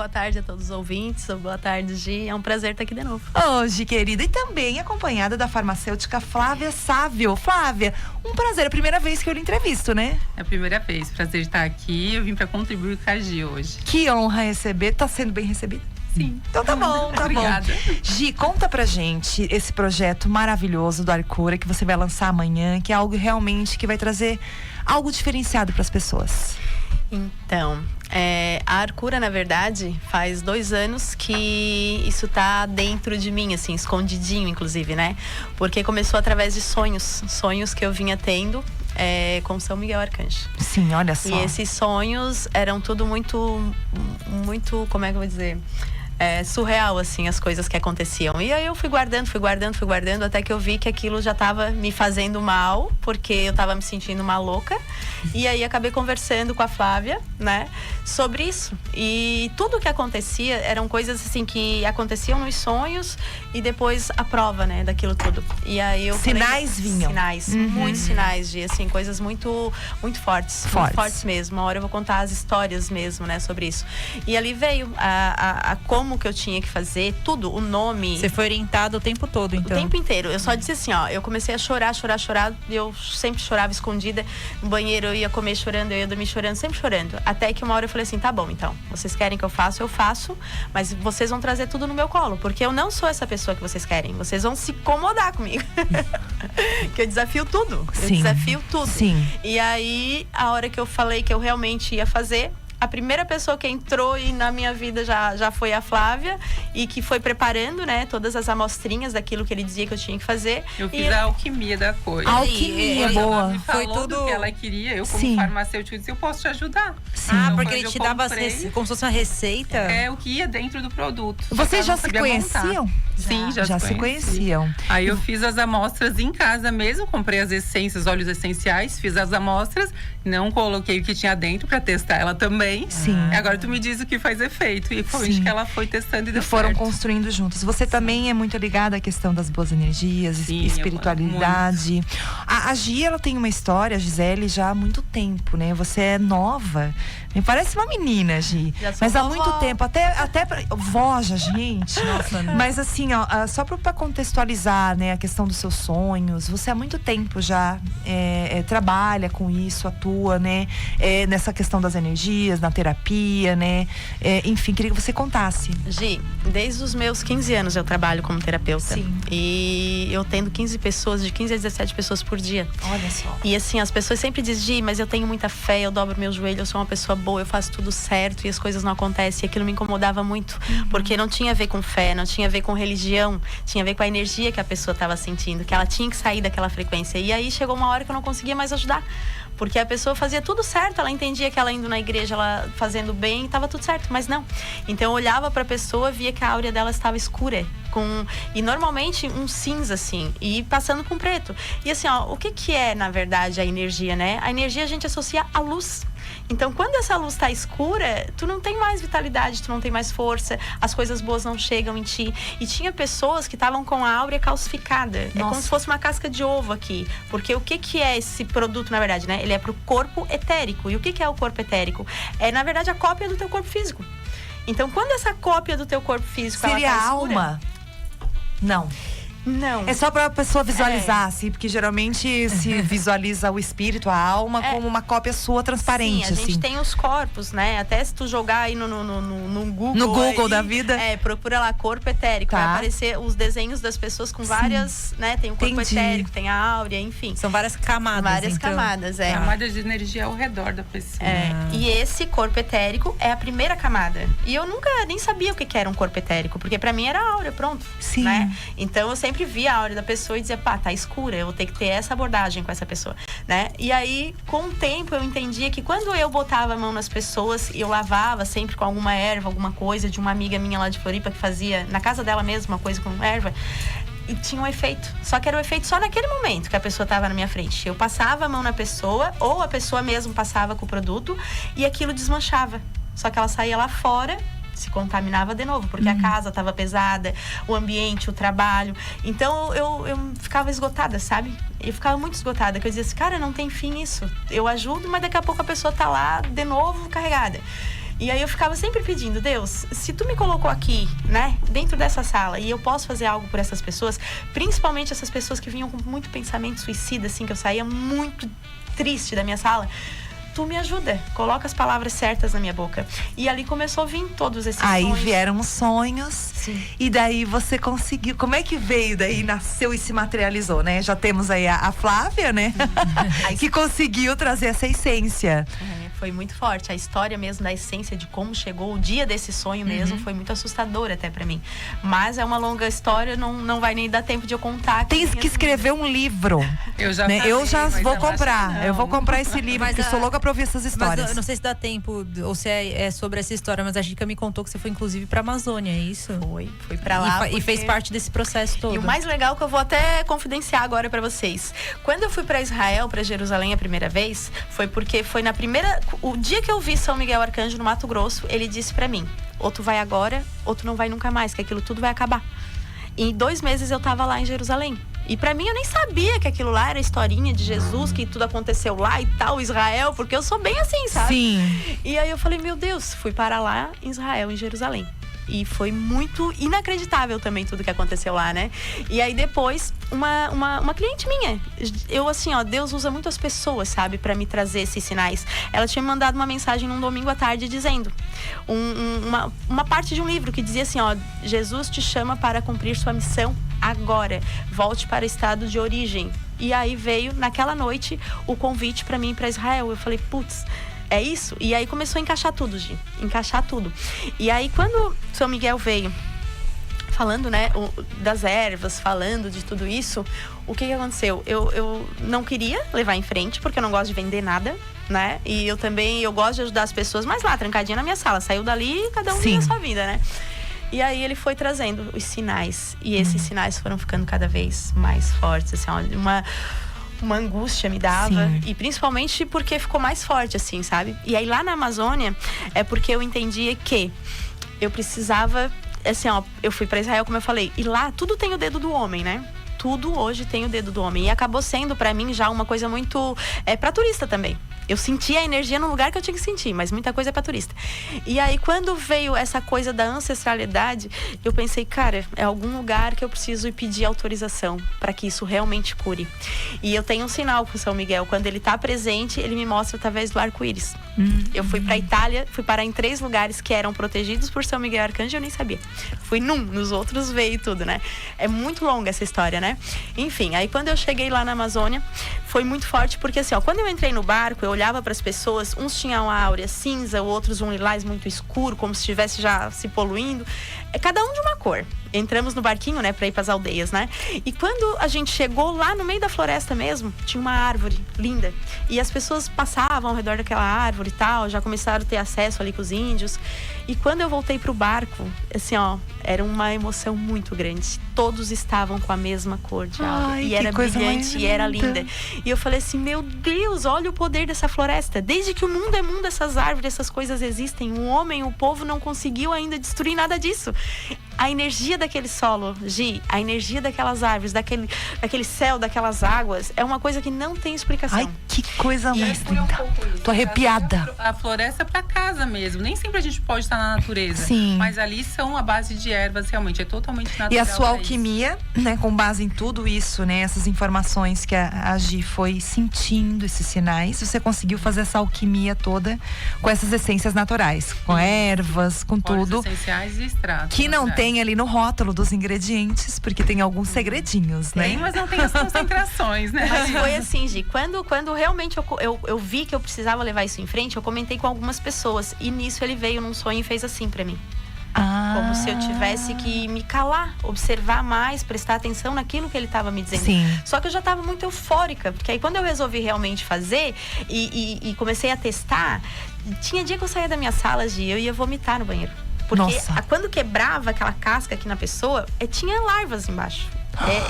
boa tarde a todos os ouvintes, boa tarde, Gi. É um prazer estar aqui de novo. Hoje, querida, e também acompanhada da farmacêutica Flávia Sávio. Flávia, um prazer, é a primeira vez que eu lhe entrevisto, né? É a primeira vez, prazer de estar aqui. Eu vim para contribuir com a Gi hoje. Que honra receber, tá sendo bem recebida? Sim. Então tá bom, tá Obrigada. bom. Gi, conta pra gente esse projeto maravilhoso do Arcura que você vai lançar amanhã, que é algo realmente que vai trazer algo diferenciado pras pessoas. Então, a Arcura, na verdade, faz 2 anos que isso tá dentro de mim, assim, escondidinho, inclusive, né? Porque começou através de sonhos que eu vinha tendo com São Miguel Arcanjo. Sim, olha só. E esses sonhos eram tudo muito, como é que eu vou dizer? Surreal, assim, as coisas que aconteciam. E aí eu fui guardando, até que eu vi que aquilo já tava me fazendo mal, porque eu tava me sentindo uma louca. E aí acabei conversando com a Flávia, né, sobre isso. E tudo que acontecia eram coisas, assim, que aconteciam nos sonhos e depois a prova, né, daquilo tudo. E aí eu Sinais vinham. Sinais, muitos sinais de, assim, coisas muito fortes. Muito fortes mesmo. Uma hora eu vou contar as histórias mesmo, né, sobre isso. E ali veio a como que eu tinha que fazer, tudo, o nome. Você foi orientado o tempo todo, então? O tempo inteiro. Eu só disse assim, ó, eu comecei a chorar. E eu sempre chorava escondida. No banheiro eu ia comer chorando, eu ia dormir chorando, sempre chorando. Até que uma hora eu falei assim, tá bom, então. Vocês querem que eu faço. Mas vocês vão trazer tudo no meu colo. Porque eu não sou essa pessoa que vocês querem. Vocês vão se incomodar comigo. Que eu desafio tudo. Sim. E aí, a hora que eu falei que eu realmente ia fazer, a primeira pessoa que entrou na minha vida já foi a Flávia, e que foi preparando, né, todas as amostrinhas daquilo que ele dizia que eu tinha que fazer. Eu fiz a alquimia da coisa. A alquimia, boa. Ela me falou Foi tudo do que ela queria. Eu, como farmacêutico, disse, eu posso te ajudar. Sim. Ah, Então, porque ele te dava como se fosse uma receita? É o que ia dentro do produto. Vocês já se conheciam? Sim, já se conheciam. Aí eu fiz as amostras em casa mesmo, comprei as essências, óleos essenciais, fiz as amostras, não coloquei o que tinha dentro pra testar ela também. Sim. Agora tu me diz o que faz efeito. E foi isso que ela foi testando e deu foram certo. construindo juntos. Você também é muito ligada à questão das boas energias, espiritualidade. A Gi, ela tem uma história, a Gisele, já há muito tempo, né? Você é nova. Me parece uma menina, Gi. Mas há muito tempo, até vó, gente. Nossa, né? Mas assim, ó, só pra contextualizar, né, a questão dos seus sonhos, você há muito tempo já trabalha com isso, atua, né, nessa questão das energias, na terapia, né, enfim, queria que você contasse. Gi, desde os meus 15 anos eu trabalho como terapeuta. Sim. E eu tendo 15 pessoas, de 15 a 17 pessoas por dia. Olha só. E assim, as pessoas sempre dizem, Gi, mas eu tenho muita fé, eu dobro meu joelho, eu sou uma pessoa boa, eu faço tudo certo e as coisas não acontecem. E aquilo me incomodava muito, porque não tinha a ver com fé, não tinha a ver com religião, tinha a ver com a energia que a pessoa estava sentindo, que ela tinha que sair daquela frequência. E aí chegou uma hora que eu não conseguia mais ajudar, porque a pessoa fazia tudo certo, ela entendia que ela indo na igreja, ela fazendo bem, estava tudo certo, mas não. Então eu olhava para a pessoa, via que a áurea dela estava escura, e normalmente um cinza assim, e passando com preto. E assim, ó, o que é na verdade a energia, né? A energia a gente associa à luz. Então, quando essa luz tá escura, tu não tem mais vitalidade, tu não tem mais força, as coisas boas não chegam em ti. E tinha pessoas que estavam com a áurea calcificada. Nossa. É como se fosse uma casca de ovo aqui. Porque o que é esse produto, na verdade, né? Ele é pro corpo etérico. E o que é o corpo etérico? É, na verdade, a cópia do teu corpo físico. Então, quando essa cópia do teu corpo físico... Seria ela tá a escura, alma? Não. Não. É só pra pessoa visualizar, assim, porque geralmente se visualiza o espírito, a alma, como uma cópia sua transparente. Sim, a gente tem os corpos, né? Até se tu jogar aí no Google. No Google aí, da vida. Procura lá corpo etérico. Vai aparecer os desenhos das pessoas com várias, né? Tem o corpo etérico, tem a áurea, enfim. São várias camadas. Várias camadas, Camadas de energia ao redor da pessoa. E esse corpo etérico é a primeira camada. E eu nunca nem sabia o que era um corpo etérico, porque pra mim era a áurea, pronto. Sim. Né? Então eu sempre via a áurea da pessoa e dizia, pá, tá escura, eu vou ter que ter essa abordagem com essa pessoa, né? E aí, com o tempo, eu entendia que quando eu botava a mão nas pessoas, eu lavava sempre com alguma erva, alguma coisa, de uma amiga minha lá de Floripa que fazia, na casa dela mesmo, uma coisa com erva, e tinha um efeito. Só que era um efeito só naquele momento que a pessoa estava na minha frente. Eu passava a mão na pessoa, ou a pessoa mesmo passava com o produto, e aquilo desmanchava. Só que ela saía lá fora, se contaminava de novo, porque a casa estava pesada, o ambiente, o trabalho. Então eu ficava esgotada, sabe? Eu ficava muito esgotada, que eu dizia assim, cara, não tem fim isso. Eu ajudo, mas daqui a pouco a pessoa tá lá de novo carregada. E aí eu ficava sempre pedindo, Deus, se tu me colocou aqui, né, dentro dessa sala, e eu posso fazer algo por essas pessoas, principalmente essas pessoas que vinham com muito pensamento suicida, assim, que eu saía muito triste da minha sala, tu me ajuda, coloca as palavras certas na minha boca. E ali começou a vir todos esses sonhos. Aí vieram os sonhos. Sim. E daí você conseguiu. Como é que veio daí, nasceu e se materializou, né? Já temos aí a Flávia, né? Que conseguiu trazer essa essência. Foi muito forte. A história mesmo da essência de como chegou o dia desse sonho mesmo foi muito assustador até pra mim. Mas é uma longa história, não vai nem dar tempo de eu contar. Tens que escrever um livro. Eu já, né? Eu já vou comprar. Eu Eu vou comprar esse livro, Mas porque sou louca pra ouvir essas histórias. Mas eu não sei se dá tempo ou se é sobre essa história, mas a Gica me contou que você foi inclusive pra Amazônia, é isso? Foi pra lá. E fez parte desse processo todo. E o mais legal que eu vou até confidenciar agora pra vocês. Quando eu fui pra Israel, pra Jerusalém a primeira vez, foi porque foi na primeira... O dia que eu vi São Miguel Arcanjo no Mato Grosso, ele disse pra mim, ou tu vai agora, ou tu não vai nunca mais, que aquilo tudo vai acabar. E em 2 meses eu tava lá em Jerusalém. E pra mim eu nem sabia que aquilo lá era a historinha de Jesus, que tudo aconteceu lá e tal, Israel, porque eu sou bem assim, sabe? Sim. E aí eu falei, meu Deus, fui parar lá em Israel, em Jerusalém. E foi muito inacreditável também tudo que aconteceu lá, né? E aí depois, uma cliente minha, eu assim, ó, Deus usa muito as pessoas, sabe? Pra me trazer esses sinais. Ela tinha me mandado uma mensagem num domingo à tarde dizendo uma parte de um livro que dizia assim, ó, Jesus te chama para cumprir sua missão agora. Volte para o estado de origem. E aí veio, naquela noite, o convite pra mim ir pra Israel. Eu falei, putz, é isso? E aí começou a encaixar tudo, Gi. Encaixar tudo. E aí, quando São Miguel veio falando, né, das ervas, falando de tudo isso, o que aconteceu? Eu não queria levar em frente, porque eu não gosto de vender nada, né? E eu gosto de ajudar as pessoas, mas lá, trancadinha na minha sala. Saiu dali, cada um vive a sua vida, né? E aí ele foi trazendo os sinais. E esses sinais foram ficando cada vez mais fortes, assim, ó, uma angústia me dava. Sim. E principalmente porque ficou mais forte, assim, sabe? E aí lá na Amazônia, é porque eu entendia que eu precisava, assim, ó, eu fui pra Israel, como eu falei, e lá tudo tem o dedo do homem, né? Tudo hoje tem o dedo do homem. E acabou sendo pra mim já uma coisa muito... pra turista também. Eu senti a energia no lugar que eu tinha que sentir, mas muita coisa é pra turista. E aí, quando veio essa coisa da ancestralidade, eu pensei, cara, é algum lugar que eu preciso ir pedir autorização para que isso realmente cure. E eu tenho um sinal com São Miguel. Quando ele tá presente, ele me mostra através do arco-íris. Eu fui pra Itália, fui parar em 3 lugares que eram protegidos por São Miguel Arcanjo, eu nem sabia. Fui nos outros veio tudo, né? É muito longa essa história, né? Enfim, aí quando eu cheguei lá na Amazônia, foi muito forte, porque assim, ó, quando eu entrei no barco, eu olhava para as pessoas, uns tinham uma áurea cinza, outros um lilás muito escuro, como se estivesse já se poluindo. É cada um de uma cor. Entramos no barquinho, né, para ir para as aldeias, né? E quando a gente chegou lá no meio da floresta mesmo, tinha uma árvore linda. E as pessoas passavam ao redor daquela árvore e tal, já começaram a ter acesso ali com os índios. E quando eu voltei pro barco, assim, ó, era uma emoção muito grande. Todos estavam com a mesma cor de água. E era brilhante, e era linda. E eu falei assim, meu Deus, olha o poder dessa floresta. Desde que o mundo é mundo, essas árvores, essas coisas existem. O homem, o povo não conseguiu ainda destruir nada disso. A energia daquele solo, Gi, a energia daquelas árvores, daquele céu, daquelas águas, é uma coisa que não tem explicação. Ai, que coisa mais linda. Tô arrepiada. A floresta é pra casa mesmo. Nem sempre a gente pode estar na natureza. Sim. Mas ali são a base de ervas, realmente. É totalmente natural. E a sua alquimia, né, com base em tudo isso, né, essas informações que a Gi foi sentindo, esses sinais, você conseguiu fazer essa alquimia toda com essas essências naturais, com ervas, com tudo. Essenciais e extratos. Que não tem ali no rótulo dos ingredientes, porque tem alguns segredinhos, né? Tem, mas não tem as concentrações, né? Mas foi assim, Gi, quando realmente eu vi que eu precisava levar isso em frente, eu comentei com algumas pessoas. E nisso ele veio num sonho e fez assim pra mim. Como se eu tivesse que me calar, observar mais, prestar atenção naquilo que ele estava me dizendo. Sim. Só que eu já estava muito eufórica, porque aí quando eu resolvi realmente fazer e comecei a testar, tinha dia que eu saía da minha sala, Gi, eu ia vomitar no banheiro. Porque quando quebrava aquela casca aqui na pessoa, tinha larvas embaixo.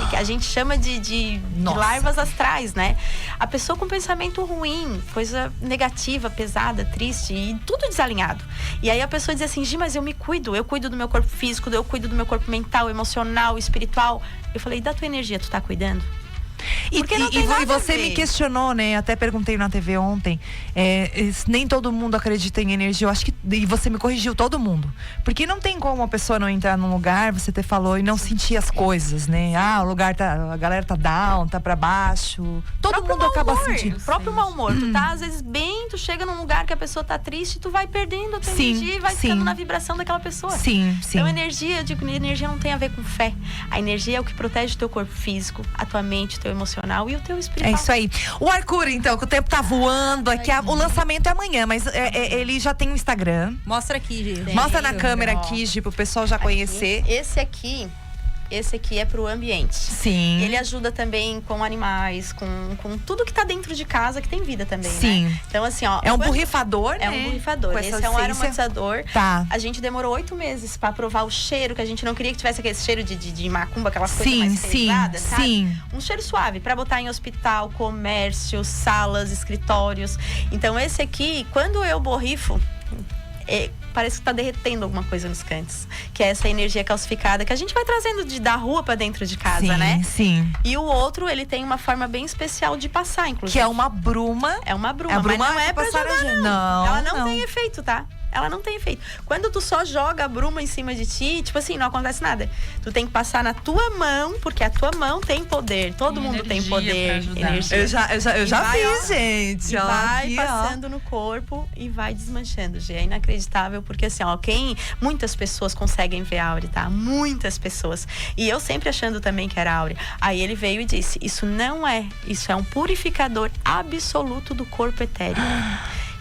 Que a gente chama de larvas astrais, né? A pessoa com pensamento ruim, coisa negativa, pesada, triste e tudo desalinhado. E aí a pessoa diz assim, Gi, mas eu me cuido. Eu cuido do meu corpo físico, eu cuido do meu corpo mental, emocional, espiritual. Eu falei, e da tua energia, tu tá cuidando? E você me questionou, né? Até perguntei na TV ontem. Nem todo mundo acredita em energia. Eu acho que. E você me corrigiu, todo mundo. Porque não tem como uma pessoa não entrar num lugar, você até falou, e não sentir as coisas, né? O lugar a galera tá down, tá pra baixo. Todo mundo acaba sentindo. O próprio mau humor. Tu tá, às vezes, tu chega num lugar que a pessoa tá triste, tu vai perdendo a tua energia e vai ficando na vibração daquela pessoa. Sim. Então, energia não tem a ver com fé. A energia é o que protege o teu corpo físico, a tua mente, o teu emocional e o teu espiritual. É isso aí. O Arcuri, então, que o tempo tá voando aqui. O lançamento é amanhã, mas ele já tem um Instagram. Mostra aqui, Gi. Mostra na câmera aqui, Gi, pro pessoal já conhecer. Esse aqui é pro ambiente. Sim. Ele ajuda também com animais, com tudo que tá dentro de casa, que tem vida também, Sim. né? Então, assim, ó. É um borrifador, né? É um borrifador. Esse é um aromatizador. Tá. A gente demorou 8 meses pra provar o cheiro, que a gente não queria que tivesse aquele cheiro de macumba, aquelas coisas mais pesadas, sabe? Sim. Um cheiro suave, pra botar em hospital, comércio, salas, escritórios. Então, esse aqui, quando eu borrifo, parece que tá derretendo alguma coisa nos cantos. Que é essa energia calcificada que a gente vai trazendo da rua pra dentro de casa, né? Sim. E o outro, ele tem uma forma bem especial de passar, inclusive. Que é uma bruma. É uma bruma, A bruma mas não é pra jogar, não. Ela não tem efeito, tá? Ela não tem efeito. Quando tu só joga a bruma em cima de ti, tipo assim, não acontece nada. Tu tem que passar na tua mão, porque a tua mão tem poder. Todo mundo tem poder, energia. Eu já fiz, gente. E vai passando no corpo e vai desmanchando, gente. É inacreditável, porque assim, muitas pessoas conseguem ver a áurea, tá? Muitas pessoas. E eu sempre achando também que era áurea. Aí ele veio e disse, isso é um purificador absoluto do corpo etéreo.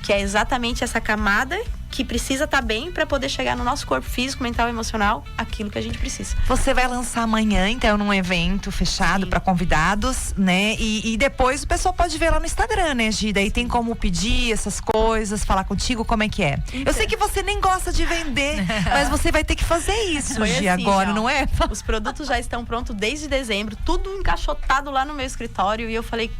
Que é exatamente essa camada que precisa estar bem para poder chegar no nosso corpo físico, mental e emocional, aquilo que a gente precisa. Você vai lançar amanhã, então, num evento fechado para convidados, né? E depois o pessoal pode ver lá no Instagram, né, Gi? Daí tem como pedir essas coisas, falar contigo, como é que é? Então. Eu sei que você nem gosta de vender, mas você vai ter que fazer isso, Gi, assim, agora, não é? Os produtos já estão prontos desde dezembro, tudo encaixotado lá no meu escritório, e eu falei,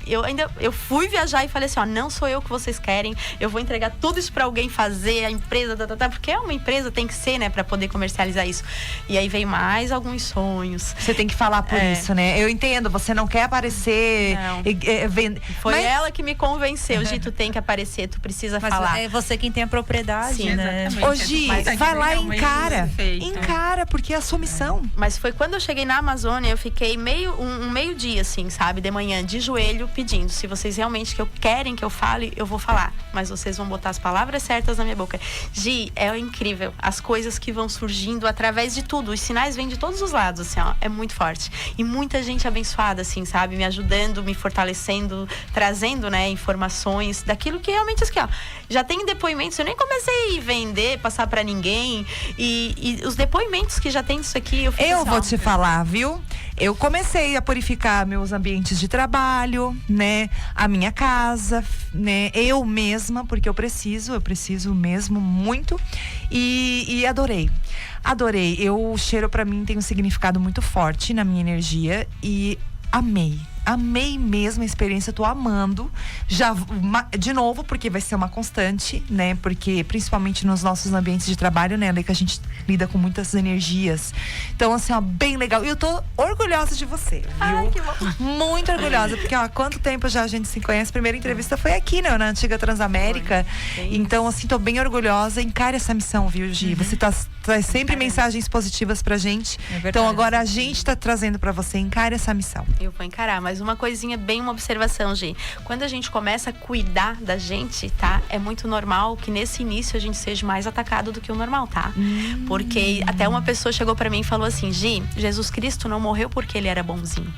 eu fui viajar e falei assim, não sou eu que vocês querem, eu vou entregar tudo isso para alguém fazer, a empresa, porque é uma empresa, tem que ser, né, pra poder comercializar isso. E aí veio mais alguns sonhos. Você tem que falar por isso, né? Eu entendo, você não quer aparecer. Foi ela que me convenceu, Gi, tu tem que aparecer, tu precisa falar. É você quem tem a propriedade, sim, né? Ô, Gi, vai lá e encara, porque é a sua missão. Mas foi quando eu cheguei na Amazônia, eu fiquei um meio dia, assim, sabe, de manhã, de joelho, pedindo, se vocês realmente querem que eu fale, eu vou falar. Mas vocês vão botar as palavras certas na minha boca. Gi, é incrível as coisas que vão surgindo através de tudo, os sinais vêm de todos os lados, assim, ó, é muito forte. E muita gente abençoada, assim, sabe, me ajudando, me fortalecendo, trazendo, né, informações daquilo que realmente, assim, ó, já tem depoimentos, eu nem comecei a vender, passar pra ninguém, e os depoimentos que já tem disso aqui, eu vou te falar, viu? Eu comecei a purificar meus ambientes de trabalho, né? A minha casa, né? Eu mesma, porque eu preciso mesmo muito. E adorei. O cheiro pra mim tem um significado muito forte na minha energia e amei mesmo a experiência, tô amando. Já, de novo, porque vai ser uma constante, né? Porque, principalmente nos nossos ambientes de trabalho, né? Que a gente lida com muitas energias. Então, assim, ó, bem legal. E eu tô orgulhosa de você, viu? Ai, que bom. Muito orgulhosa, porque, ó, há quanto tempo já a gente se conhece? A primeira entrevista foi aqui, né? Na antiga Transamérica. Então, assim, tô bem orgulhosa. Encare essa missão, viu, Gi? Você traz sempre mensagens positivas pra gente. Então, agora a gente tá trazendo pra você. Encare essa missão. Eu vou encarar, mas uma coisinha, uma observação, Gi. Quando a gente começa a cuidar da gente, tá? É muito normal que nesse início a gente seja mais atacado do que o normal, tá? Porque até uma pessoa chegou pra mim e falou assim, Gi, Jesus Cristo não morreu porque ele era bonzinho.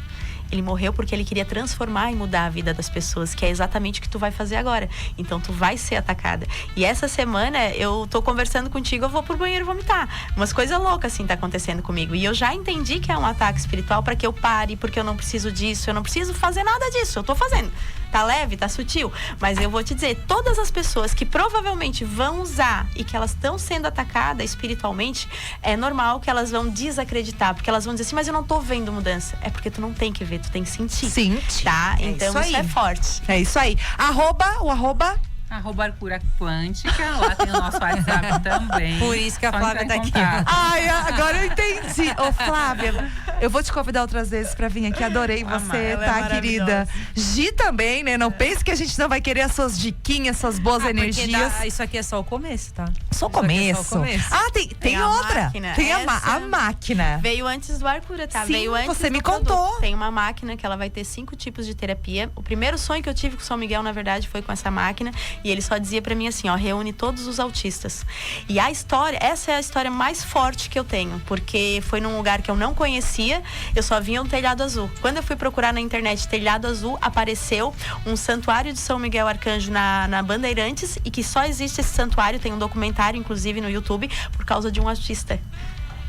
Ele morreu porque ele queria transformar e mudar a vida das pessoas, que é exatamente o que tu vai fazer agora. Então tu vai ser atacada. E essa semana eu tô conversando contigo, eu vou pro banheiro vomitar. Umas coisas loucas assim tá acontecendo comigo. E eu já entendi que é um ataque espiritual para que eu pare, porque eu não preciso disso, eu não preciso fazer nada disso. Eu tô fazendo. Tá leve, tá sutil, mas eu vou te dizer, todas as pessoas que provavelmente vão usar e que elas estão sendo atacadas espiritualmente, é normal que elas vão desacreditar, porque elas vão dizer assim, mas eu não tô vendo mudança. É porque tu não tem que ver, tu tem que sentir. Sente. Tá? Então isso é forte. É isso aí. O arroba @Arcura Quântica, lá tem o nosso WhatsApp também. Por isso que a Só Flávia tá entrar em aqui. contato. Ai, agora eu entendi. Ô, Flávia, eu vou te convidar outras vezes pra vir aqui. Adorei você, Ela é tá, querida? Gi também, né? Não pense que a gente não vai querer as suas diquinhas, suas boas energias. Isso aqui é só o começo, tá? Só o Isso aqui é começo. só o começo. Ah, tem a outra. máquina. Tem a Essa máquina. Veio antes do Arcura, tá? Sim, Veio antes você do me produto. contou. Tem uma máquina que ela vai ter 5 tipos de terapia. O primeiro sonho que eu tive com o São Miguel, na verdade, foi com essa máquina. E ele só dizia pra mim assim, ó, reúne todos os autistas. E a história, essa é a história mais forte que eu tenho. Porque foi num lugar que eu não conhecia, eu só via um telhado azul. Quando eu fui procurar na internet telhado azul, apareceu um santuário de São Miguel Arcanjo na Bandeirantes. E que só existe esse santuário, tem um documentário, inclusive, no YouTube, por causa de um autista.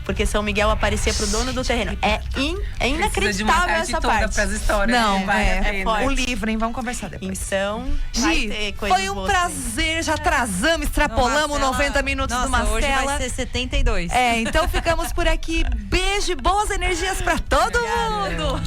Porque São Miguel aparecia pro dono do terreno. É Precisa de uma inacreditável tarde essa toda parte. pras histórias. Não, né? Vale a é pena. forte. O livro, hein? Vamos conversar depois. Então, vai ter Gi, coisas foi um boas. prazer. Já atrasamos, extrapolamos 90 minutos Nossa, do Marcela. hoje vai ser 72. É, então ficamos por aqui. Beijo e boas energias pra todo mundo.